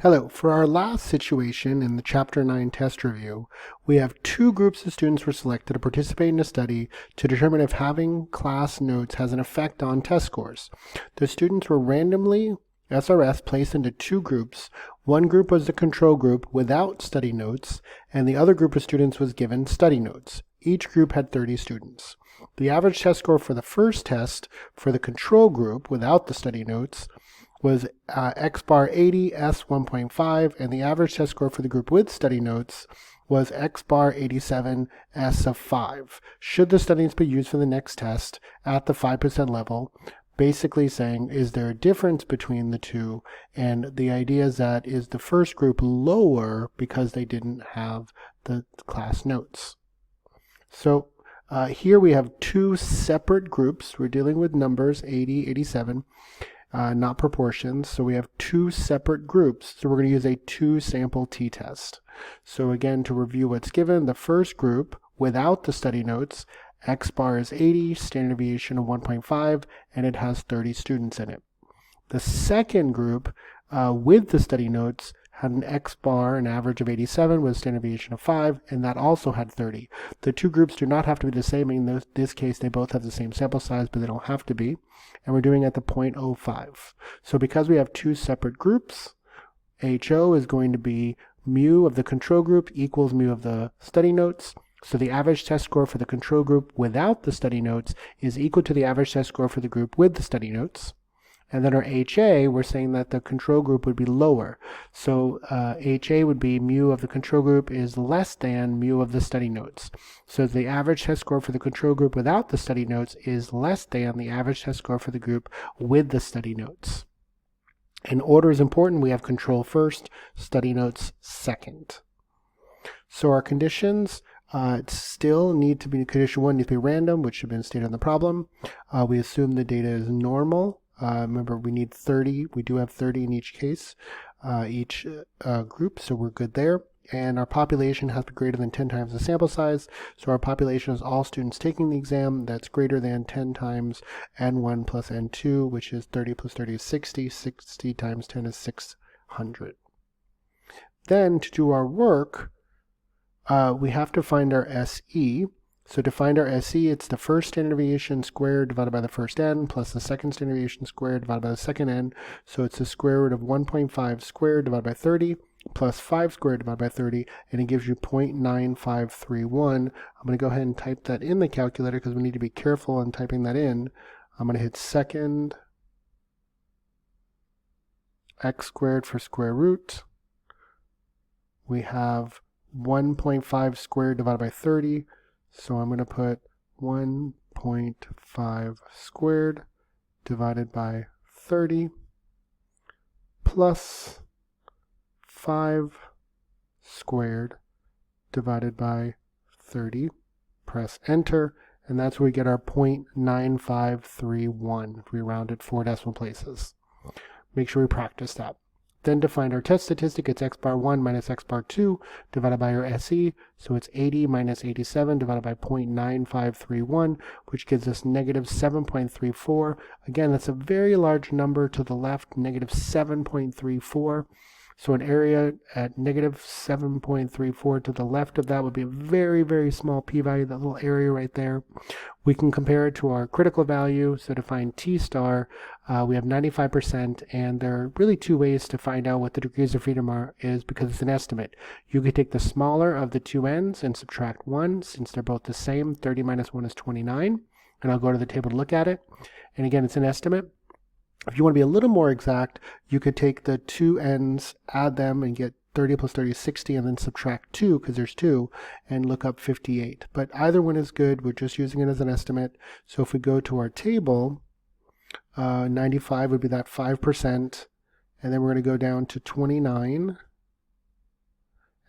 Hello. For our last situation in the Chapter 9 test review, we have two groups of students were selected to participate in a study to determine if having class notes has an effect on test scores. The students were randomly SRS placed into two groups. One group was the control group without study notes, and the other group of students was given study notes. Each group had 30 students. The average test score for the first test for the control group without the study notes was X bar 80, S 1.5, and the average test score for the group with study notes was X bar 87, S of 5. Should the study notes be used for the next test at the 5% level? Basically saying, is there a difference between the two? And the idea is that is the first group lower because they didn't have the class notes. So here we have two separate groups. We're dealing with numbers 80, 87. Not proportions. So we have two separate groups. So we're going to use a two-sample t-test. So again, to review what's given, the first group without the study notes, X bar is 80, standard deviation of 1.5, and it has 30 students in it. The second group with the study notes had an X bar, an average of 87 with a standard deviation of 5, and that also had 30. The two groups do not have to be the same. In this case, they both have the same sample size, but they don't have to be. And we're doing it at the 0.05. So because we have two separate groups, HO is going to be mu of the control group equals mu of the study notes. So the average test score for the control group without the study notes is equal to the average test score for the group with the study notes. And then our HA, we're saying that the control group would be lower. So HA would be mu of the control group is less than mu of the study notes. So the average test score for the control group without the study notes is less than the average test score for the group with the study notes. And order is important. We have control first, study notes second. So our conditions still need to be, condition 1 needs to be random, which should have been stated in the problem. We assume the data is normal. Remember, we need 30. We do have 30 in each case, each group, so we're good there. And our population has to be greater than 10 times the sample size. So our population is all students taking the exam. That's greater than 10 times N1 plus N2, which is 30 plus 30 is 60. 60 times 10 is 600. Then to do our work, we have to find our SE. So to find our SE, it's the first standard deviation squared divided by the first n plus the second standard deviation squared divided by the second n. So it's the square root of 1.5 squared divided by 30 plus 5 squared divided by 30, and it gives you 0.9531. I'm going to go ahead and type that in the calculator because we need to be careful in typing that in. I'm going to hit second, x squared for square root. We have 1.5 squared divided by 30. So I'm going to put 1.5 squared divided by 30 plus 5 squared divided by 30. Press enter, and that's where we get our 0.9531 if we round it 4 decimal places. Make sure we practice that. Then to find our test statistic, it's x bar 1 minus x bar 2 divided by our SE. So it's 80 minus 87 divided by 0.9531, which gives us negative 7.34. Again, that's a very large number to the left, negative 7.34. So an area at negative 7.34 to the left of that would be a very, very small p-value, that little area right there. We can compare it to our critical value. So to find t star, we have 95%, and there are really two ways to find out what the degrees of freedom is because it's an estimate. You could take the smaller of the two ends and subtract 1, since they're both the same. 30 minus 1 is 29, and I'll go to the table to look at it. And again, it's an estimate. If you want to be a little more exact, you could take the two ends, add them, and get 30 plus 30 is 60, and then subtract 2, because there's 2, and look up 58. But either one is good. We're just using it as an estimate. So if we go to our table, 95 would be that 5%, and then we're going to go down to 29,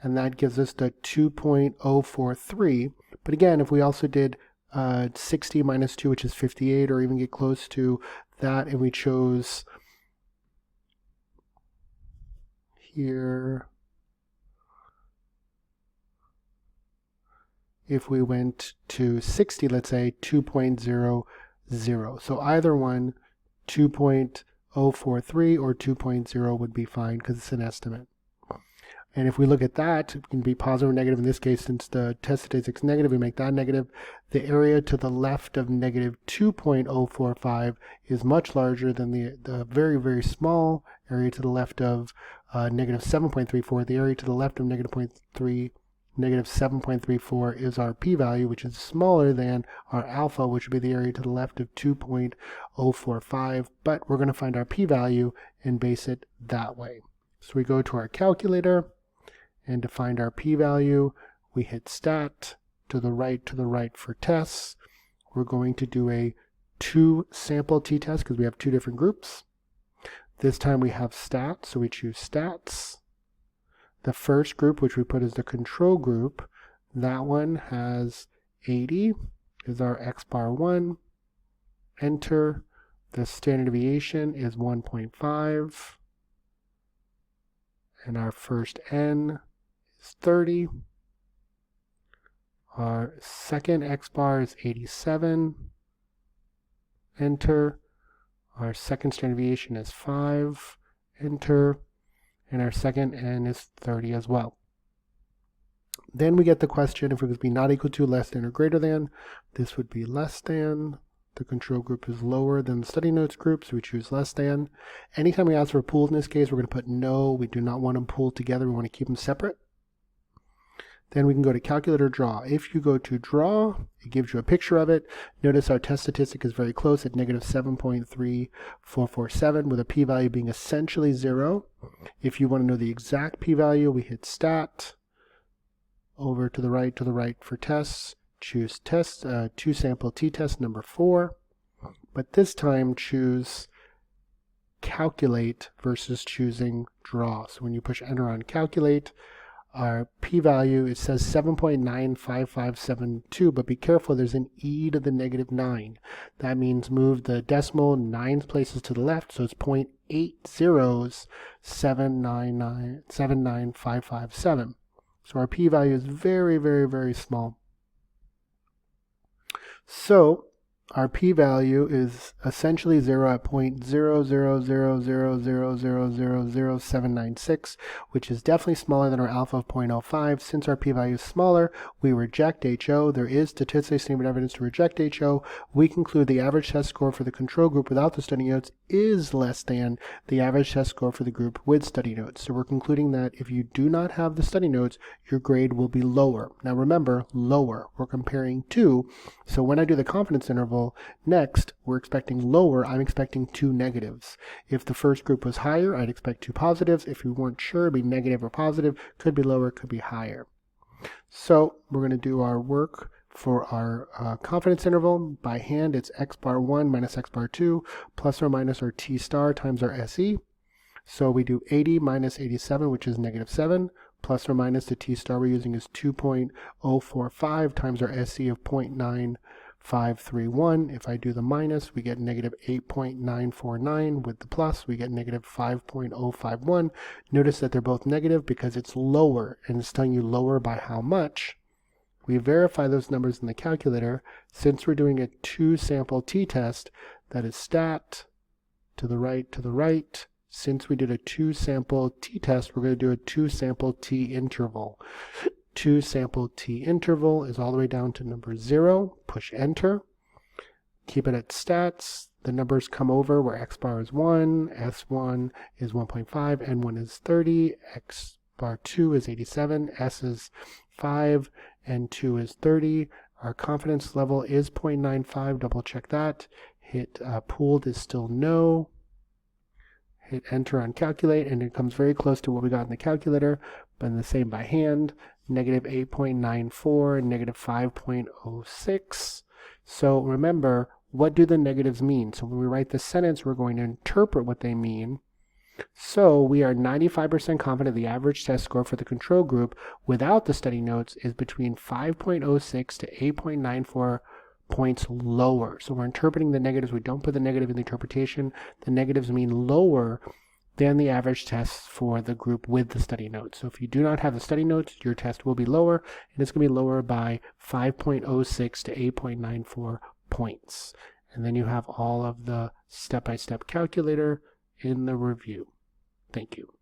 and that gives us the 2.043. But again, if we also did 60 minus 2, which is 58, or even get close to that, and we chose here, if we went to 60, let's say 2.00. So either one, 2.0 2.043 or 2.0 would be fine because it's an estimate. And if we look at that, it can be positive or negative. In this case, since the test statistic is negative, we make that negative. The area to the left of negative 2.045 is much larger than the very, very small area to the left of negative 7.34. The area to the left of negative 7.34 is our p-value, which is smaller than our alpha, which would be the area to the left of 2.045. But we're going to find our p-value and base it that way. So we go to our calculator, and to find our p-value, we hit stat to the right for tests. We're going to do a 2-sample t-test because we have 2 different groups. This time we have stat, so we choose stats. The first group, which we put as the control group, that one has 80, is our x bar 1. Enter. The standard deviation is 1.5. And our first n is 30. Our second x bar is 87. Enter. Our second standard deviation is 5. Enter. And our second n is 30 as well. Then we get the question if it would be not equal to, less than, or greater than. This would be less than. The control group is lower than the study notes group, so we choose less than. Anytime we ask for a pool in this case, we're going to put no. We do not want them pooled together. We want to keep them separate. Then we can go to calculator draw. If you go to draw, it gives you a picture of it. Notice our test statistic is very close at negative 7.3447 with a p-value being essentially 0. If you want to know the exact p-value, we hit stat. Over to the right for tests. Choose test, 2-sample t-test number 4. But this time choose calculate versus choosing draw. So when you push enter on calculate, our p-value, it says 7.95572, but be careful, there's an e to the negative 9. That means move the decimal 9 places to the left, so it's 0.80799557. So our p-value is very, very, very small. So our p-value is essentially 0 at 0.00000000796, which is definitely smaller than our alpha of 0.05. Since our p-value is smaller, we reject HO. There is statistically significant evidence to reject HO. We conclude the average test score for the control group without the study notes is less than the average test score for the group with study notes. So we're concluding that if you do not have the study notes, your grade will be lower. Now remember, lower. We're comparing 2. So when I do the confidence interval, next, we're expecting lower. I'm expecting 2 negatives. If the first group was higher, I'd expect 2 positives. If we weren't sure, it'd be negative or positive. Could be lower, could be higher. So we're going to do our work for our confidence interval. By hand, it's x bar 1 minus x bar 2 plus or minus our t star times our SE. So we do 80 minus 87, which is negative 7, plus or minus the t star we're using is 2.045 times our SE of 0.9531. If I do the minus, we get negative 8.949. With the plus, we get negative 5.051. Notice that they're both negative because it's lower, and it's telling you lower by how much. We verify those numbers in the calculator. Since we're doing a 2-sample t-test, that is stat to the right. Since we did a 2-sample t-test, we're going to do a 2-sample t-interval. 2-sample t-interval is all the way down to number 0. Push enter. Keep it at stats. The numbers come over where x bar is 1, s1 is 1.5, n1 is 30, x bar 2 is 87, s is 5, n2 is 30. Our confidence level is 0.95. Double check that. Hit pooled is still no. Hit enter on calculate, and it comes very close to what we got in the calculator, but the same by hand. Negative 8.94, negative 5.06. So remember, what do the negatives mean? So when we write the sentence, we're going to interpret what they mean. So we are 95% confident the average test score for the control group without the study notes is between 5.06 to 8.94 points lower. So we're interpreting the negatives. We don't put the negative in the interpretation. The negatives mean lower than the average test for the group with the study notes. So if you do not have the study notes, your test will be lower, and it's going to be lower by 5.06 to 8.94 points. And then you have all of the step-by-step calculator in the review. Thank you.